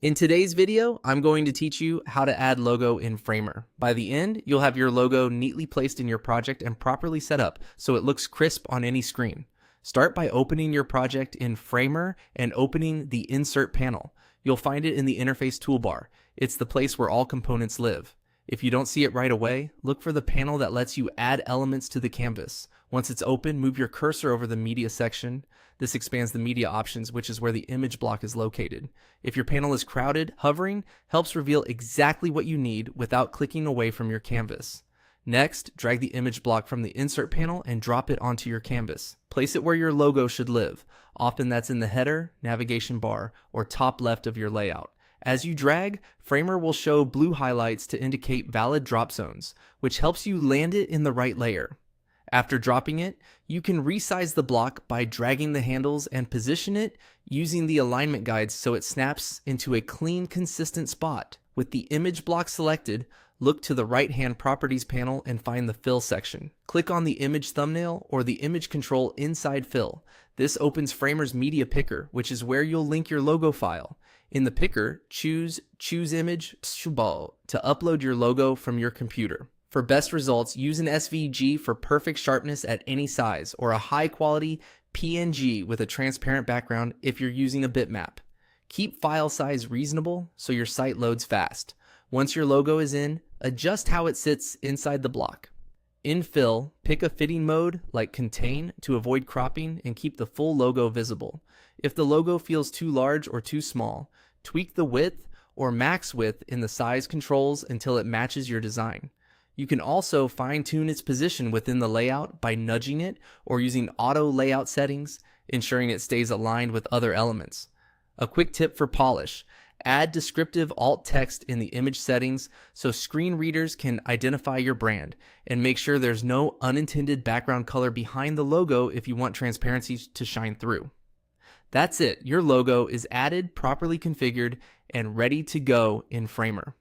In today's video, I'm going to teach you how to add logo in Framer. By the end, you'll have your logo neatly placed in your project and properly set up so it looks crisp on any screen. Start by opening your project in Framer and opening the Insert panel. You'll find it in the interface toolbar. It's the place where all components live. If you don't see it right away, look for the panel that lets you add elements to the canvas. Once it's open, move your cursor over the media section. This expands the media options, which is where the image block is located. If your panel is crowded, hovering helps reveal exactly what you need without clicking away from your canvas. Next, drag the image block from the Insert panel and drop it onto your canvas. Place it where your logo should live. Often that's in the header, navigation bar, or top left of your layout. As you drag, Framer will show blue highlights to indicate valid drop zones, which helps you land it in the right layer. After dropping it, you can resize the block by dragging the handles and position it using the alignment guides so it snaps into a clean, consistent spot. With the image block selected, look to the right-hand Properties panel and find the Fill section. Click on the image thumbnail or the image control inside Fill. This opens Framer's Media Picker, which is where you'll link your logo file. In the picker, choose Image to upload your logo from your computer. For best results, use an SVG for perfect sharpness at any size, or a high-quality PNG with a transparent background if you're using a bitmap. Keep file size reasonable so your site loads fast. Once your logo is in, adjust how it sits inside the block. In Fill, pick a fitting mode like Contain to avoid cropping and keep the full logo visible. If the logo feels too large or too small, tweak the width or max width in the size controls until it matches your design. You can also fine-tune its position within the layout by nudging it or using auto layout settings, ensuring it stays aligned with other elements. A quick tip for polish: add descriptive alt text in the image settings so screen readers can identify your brand, and make sure there's no unintended background color behind the logo if you want transparency to shine through. That's it. Your logo is added, properly configured, and ready to go in Framer.